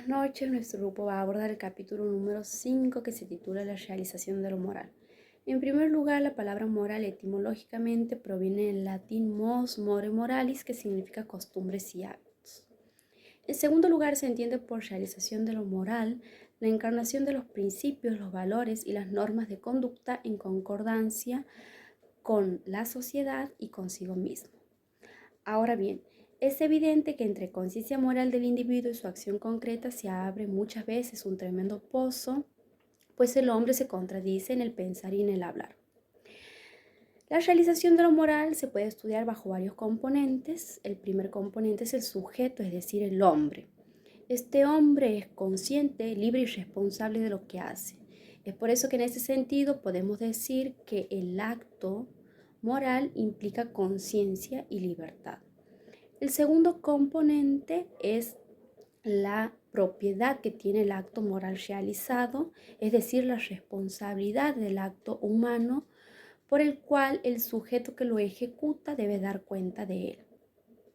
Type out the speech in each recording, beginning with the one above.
Buenas noches, nuestro grupo va a abordar el capítulo número 5 que se titula La realización de lo moral. En primer lugar, la palabra moral etimológicamente proviene del latín mos, more, moralis, que significa costumbres y hábitos. En segundo lugar, se entiende por realización de lo moral la encarnación de los principios, los valores y las normas de conducta en concordancia con la sociedad y consigo mismo. Ahora bien, es evidente que entre conciencia moral del individuo y su acción concreta se abre muchas veces un tremendo pozo, pues el hombre se contradice en el pensar y en el hablar. La realización de lo moral se puede estudiar bajo varios componentes. El primer componente es el sujeto, es decir, el hombre. Este hombre es consciente, libre y responsable de lo que hace. Es por eso que en ese sentido podemos decir que el acto moral implica conciencia y libertad. El segundo componente es la propiedad que tiene el acto moral realizado, es decir, la responsabilidad del acto humano por el cual el sujeto que lo ejecuta debe dar cuenta de él.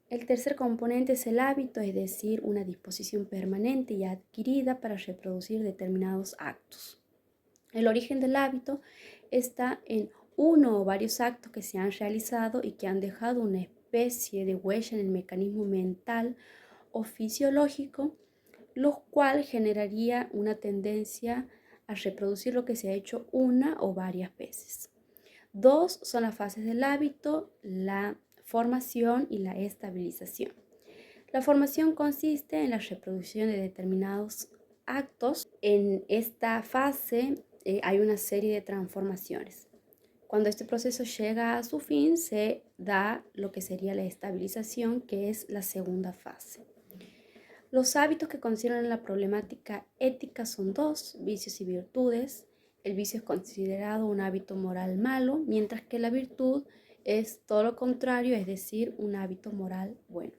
El tercer componente es el hábito, es decir, una disposición permanente y adquirida para reproducir determinados actos. El origen del hábito está en uno o varios actos que se han realizado y que han dejado una especie de huella en el mecanismo mental o fisiológico, lo cual generaría una tendencia a reproducir lo que se ha hecho una o varias veces. Dos son las fases del hábito, la formación y la estabilización. La formación consiste en la reproducción de determinados actos. En esta fase hay una serie de transformaciones. Cuando este proceso llega a su fin, se da lo que sería la estabilización, que es la segunda fase. Los hábitos que consideran la problemática ética son dos: vicios y virtudes. El vicio es considerado un hábito moral malo, mientras que la virtud es todo lo contrario, es decir, un hábito moral bueno.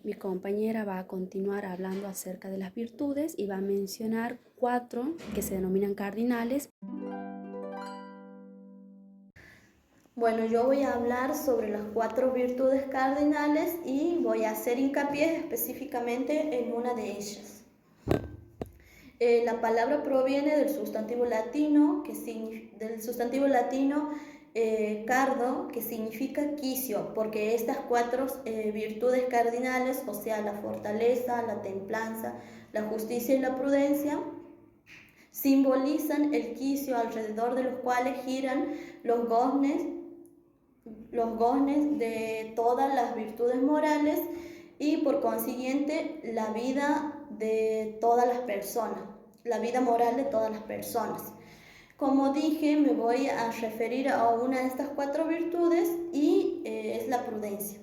Mi compañera va a continuar hablando acerca de las virtudes y va a mencionar 4 que se denominan cardinales. Bueno, yo voy a hablar sobre las 4 virtudes cardinales y voy a hacer hincapié específicamente en una de ellas. La palabra proviene del sustantivo latino, cardo, que significa quicio, porque estas 4 virtudes cardinales, o sea, la fortaleza, la templanza, la justicia y la prudencia, simbolizan el quicio alrededor de los cuales giran los goznes de todas las virtudes morales y por consiguiente la vida de todas las personas, la vida moral de todas las personas. Como dije, me voy a referir a una de estas 4 virtudes y es la prudencia.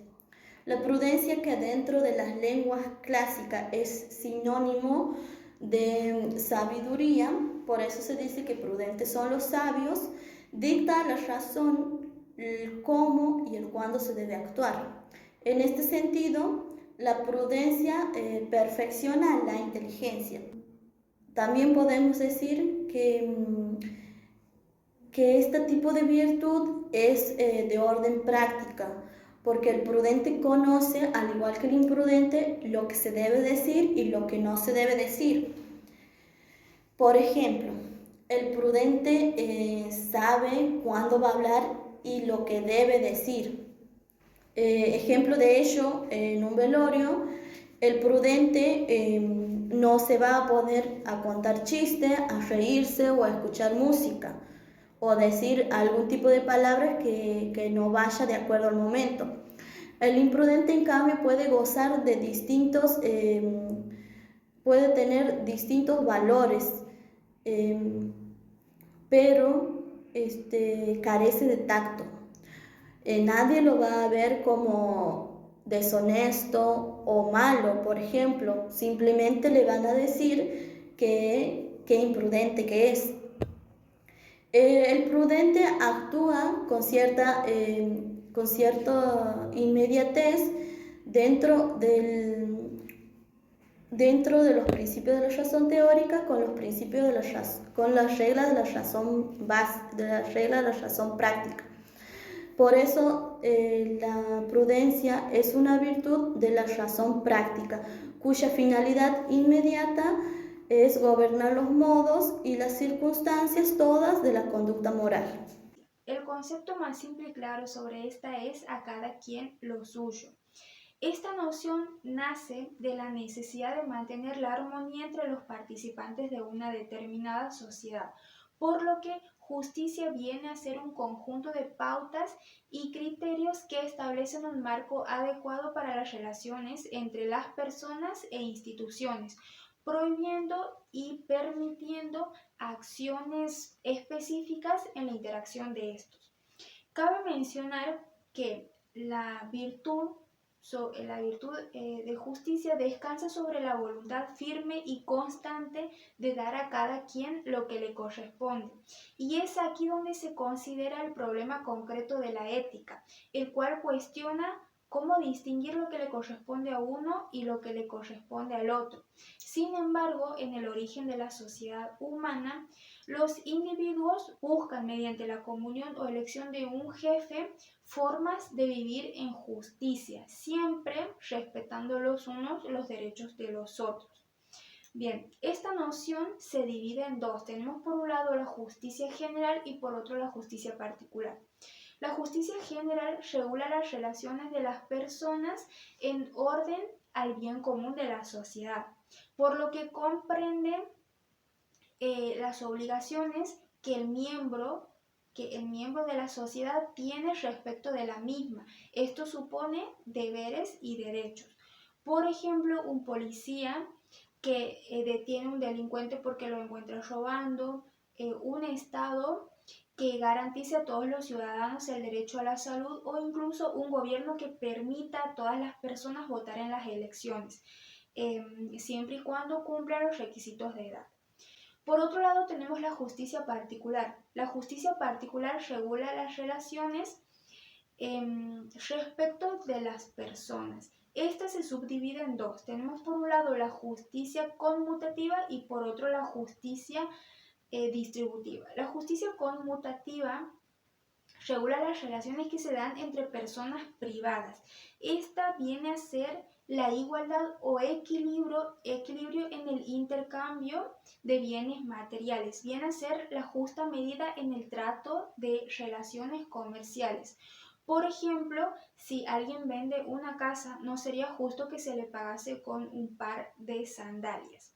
La prudencia, que dentro de las lenguas clásicas es sinónimo de sabiduría, por eso se dice que prudentes son los sabios, dicta la razón, el cómo y el cuándo se debe actuar. En este sentido, la prudencia perfecciona la inteligencia. También podemos decir que este tipo de virtud es de orden práctica, porque el prudente conoce, al igual que el imprudente, lo que se debe decir y lo que no se debe decir. Por ejemplo, el prudente sabe cuándo va a hablar y lo que debe decir. Ejemplo de ello, en un velorio, el prudente no se va a poner a contar chistes, a reírse o a escuchar música o decir algún tipo de palabras que no vaya de acuerdo al momento. El imprudente, en cambio, puede gozar de puede tener distintos valores, pero carece de tacto. Nadie lo va a ver como deshonesto o malo, por ejemplo. Simplemente le van a decir que imprudente que es. El prudente actúa con cierta inmediatez dentro de los principios de la razón teórica, con los principios con las reglas de la razón de la regla de la razón práctica. Por eso la prudencia es una virtud de la razón práctica, cuya finalidad inmediata es gobernar los modos y las circunstancias todas de la conducta moral. El concepto más simple y claro sobre esta es a cada quien lo suyo. Esta noción nace de la necesidad de mantener la armonía entre los participantes de una determinada sociedad, por lo que justicia viene a ser un conjunto de pautas y criterios que establecen un marco adecuado para las relaciones entre las personas e instituciones, prohibiendo y permitiendo acciones específicas en la interacción de estos. Cabe mencionar que la virtud de justicia descansa sobre la voluntad firme y constante de dar a cada quien lo que le corresponde. Y es aquí donde se considera el problema concreto de la ética, el cual cuestiona cómo distinguir lo que le corresponde a uno y lo que le corresponde al otro. Sin embargo, en el origen de la sociedad humana, los individuos buscan mediante la comunión o elección de un jefe formas de vivir en justicia, siempre respetando los unos los derechos de los otros. Bien, esta noción se divide en dos. Tenemos por un lado la justicia general y por otro la justicia particular. La justicia general regula las relaciones de las personas en orden al bien común de la sociedad, por lo que comprende las obligaciones que el miembro de la sociedad tiene respecto de la misma. Esto supone deberes y derechos. Por ejemplo, un policía que detiene a un delincuente porque lo encuentra robando, un Estado que garantice a todos los ciudadanos el derecho a la salud o incluso un gobierno que permita a todas las personas votar en las elecciones, siempre y cuando cumplan los requisitos de edad. Por otro lado, tenemos la justicia particular. La justicia particular regula las relaciones respecto de las personas. Esta se subdivide en dos. Tenemos por un lado la justicia conmutativa y por otro la justicia distributiva. La justicia conmutativa regula las relaciones que se dan entre personas privadas. Esta viene a ser la igualdad o equilibrio en el intercambio de bienes materiales. Viene a ser la justa medida en el trato de relaciones comerciales. Por ejemplo, si alguien vende una casa, no sería justo que se le pagase con un par de sandalias.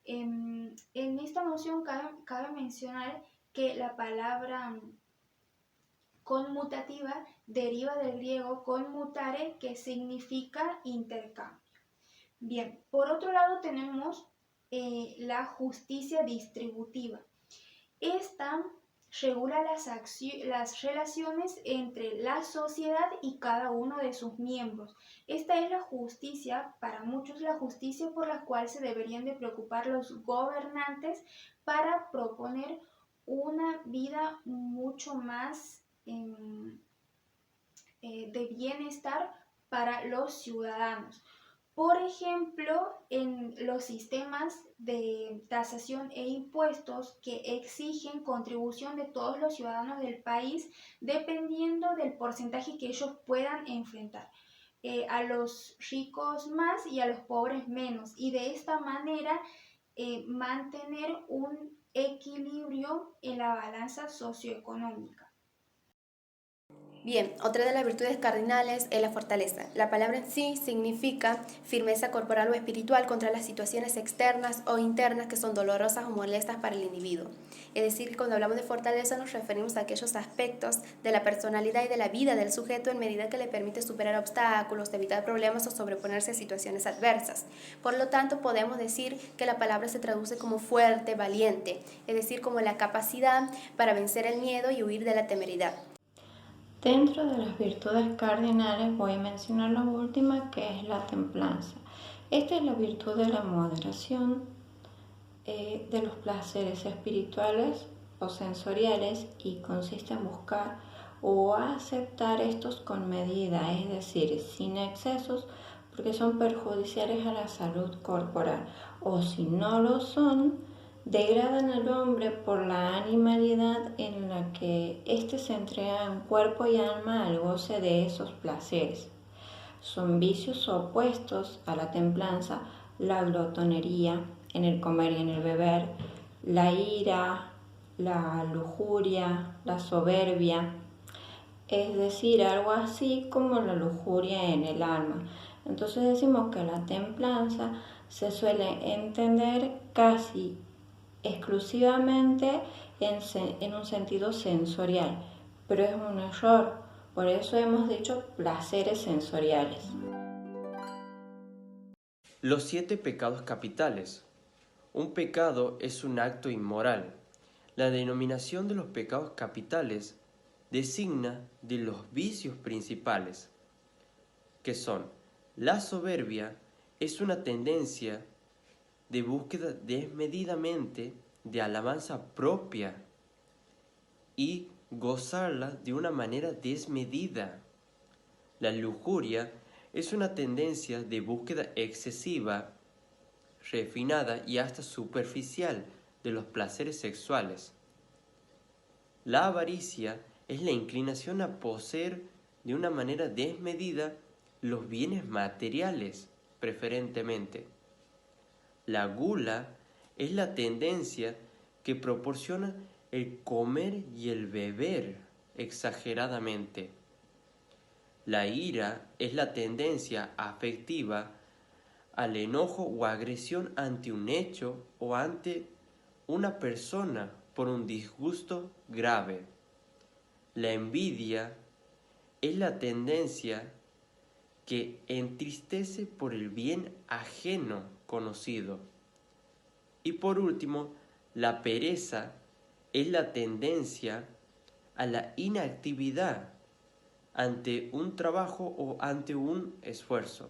En esta noción cabe mencionar que la palabra conmutativa deriva del griego conmutare, que significa intercambio. Bien, por otro lado tenemos la justicia distributiva. Esta regula las relaciones entre la sociedad y cada uno de sus miembros. Esta es la justicia, para muchos la justicia por la cual se deberían de preocupar los gobernantes para proponer una vida mucho más de bienestar para los ciudadanos. Por ejemplo, en los sistemas de tasación e impuestos que exigen contribución de todos los ciudadanos del país dependiendo del porcentaje que ellos puedan enfrentar. A los ricos más y a los pobres menos. Y de esta manera mantener un equilibrio en la balanza socioeconómica. Bien, otra de las virtudes cardinales es la fortaleza. La palabra en sí significa firmeza corporal o espiritual contra las situaciones externas o internas que son dolorosas o molestas para el individuo. Es decir, que cuando hablamos de fortaleza nos referimos a aquellos aspectos de la personalidad y de la vida del sujeto en medida que le permite superar obstáculos, evitar problemas o sobreponerse a situaciones adversas. Por lo tanto, podemos decir que la palabra se traduce como fuerte, valiente, es decir, como la capacidad para vencer el miedo y huir de la temeridad. Dentro de las virtudes cardinales voy a mencionar la última, que es la templanza. Esta es la virtud de la moderación de los placeres espirituales o sensoriales y consiste en buscar o aceptar estos con medida, es decir, sin excesos, porque son perjudiciales a la salud corporal, o si no lo son, degradan al hombre por la animalidad en la que éste se entrega en cuerpo y alma al goce de esos placeres. Son vicios opuestos a la templanza, la glotonería en el comer y en el beber, la ira, la lujuria, la soberbia, es decir, algo así como la lujuria en el alma. Entonces decimos que la templanza se suele entender casi exclusivamente en un sentido sensorial, pero es un error, por eso hemos dicho placeres sensoriales. Los 7 pecados capitales. Un pecado es un acto inmoral. La denominación de los pecados capitales designa de los vicios principales, que son: la soberbia es una tendencia de búsqueda desmedidamente de alabanza propia y gozarla de una manera desmedida. La lujuria es una tendencia de búsqueda excesiva, refinada y hasta superficial de los placeres sexuales. La avaricia es la inclinación a poseer de una manera desmedida los bienes materiales, preferentemente. La gula es la tendencia que proporciona el comer y el beber exageradamente. La ira es la tendencia afectiva al enojo o agresión ante un hecho o ante una persona por un disgusto grave. La envidia es la tendencia que entristece por el bien ajeno conocido. Y por último, la pereza es la tendencia a la inactividad ante un trabajo o ante un esfuerzo.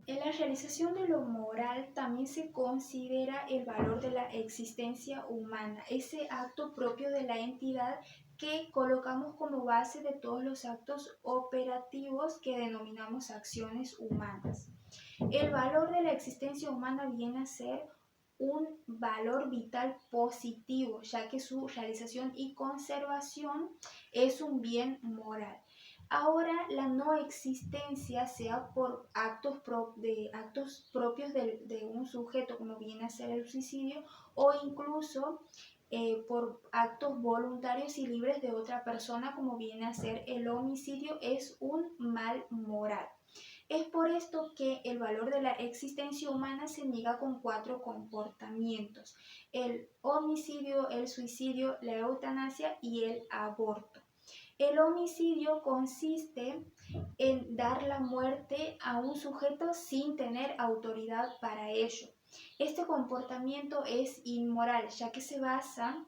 En la realización de lo moral también se considera el valor de la existencia humana, ese acto propio de la entidad que colocamos como base de todos los actos operativos que denominamos acciones humanas. El valor de la existencia humana viene a ser un valor vital positivo, ya que su realización y conservación es un bien moral. Ahora, la no existencia, sea por actos propios de un sujeto, como viene a ser el suicidio, o incluso por actos voluntarios y libres de otra persona, como viene a ser el homicidio, es un mal moral. Es por esto que el valor de la existencia humana se niega con 4 comportamientos: el homicidio, el suicidio, la eutanasia y el aborto. El homicidio consiste en dar la muerte a un sujeto sin tener autoridad para ello. Este comportamiento es inmoral, ya que se basa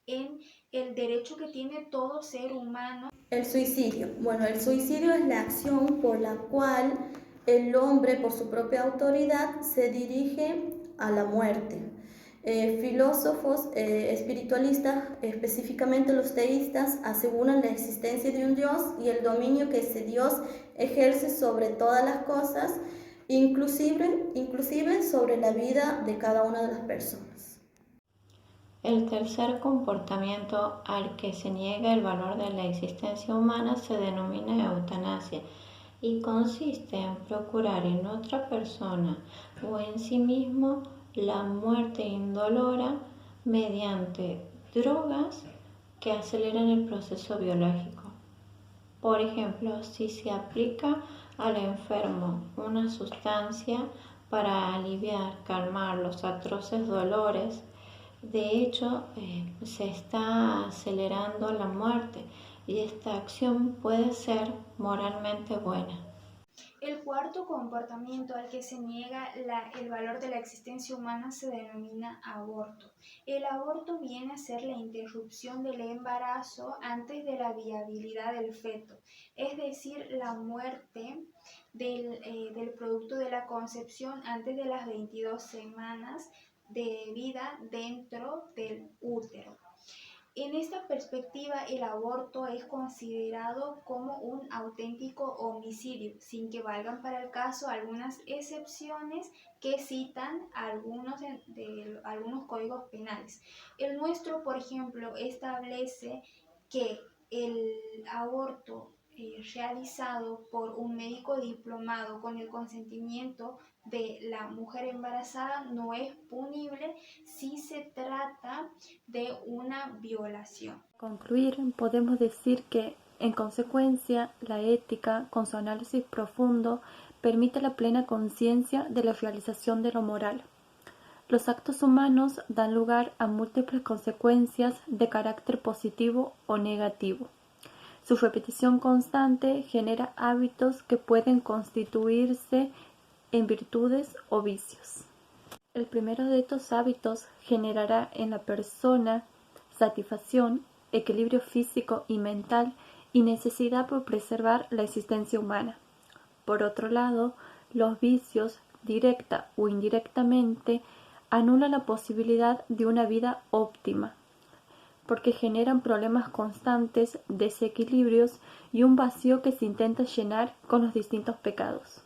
en el derecho que tiene todo ser humano. El suicidio. Bueno, el suicidio es la acción por la cual el hombre, por su propia autoridad, se dirige a la muerte. Filósofos espiritualistas, específicamente los teístas, aseguran la existencia de un Dios y el dominio que ese Dios ejerce sobre todas las cosas, inclusive sobre la vida de cada una de las personas. El tercer comportamiento al que se niega el valor de la existencia humana se denomina eutanasia y consiste en procurar en otra persona o en sí mismo la muerte indolora mediante drogas que aceleran el proceso biológico. Por ejemplo, si se aplica al enfermo una sustancia para aliviar, calmar los atroces dolores, de hecho, se está acelerando la muerte y esta acción puede ser moralmente buena. El cuarto comportamiento al que se niega el valor de la existencia humana se denomina aborto. El aborto viene a ser la interrupción del embarazo antes de la viabilidad del feto, es decir, la muerte del producto de la concepción antes de las 22 semanas de vida dentro del útero. En esta perspectiva, el aborto es considerado como un auténtico homicidio, sin que valgan para el caso algunas excepciones que citan algunos códigos penales. El nuestro, por ejemplo, establece que el aborto realizado por un médico diplomado con el consentimiento de la mujer embarazada no es punible si se trata de una violación. Para concluir, podemos decir que, en consecuencia, la ética, con su análisis profundo, permite la plena conciencia de la realización de lo moral. Los actos humanos dan lugar a múltiples consecuencias de carácter positivo o negativo. Su repetición constante genera hábitos que pueden constituirse en virtudes o vicios. El primero de estos hábitos generará en la persona satisfacción, equilibrio físico y mental y necesidad por preservar la existencia humana. Por otro lado, los vicios, directa o indirectamente, anulan la posibilidad de una vida óptima, porque generan problemas constantes, desequilibrios y un vacío que se intenta llenar con los distintos pecados.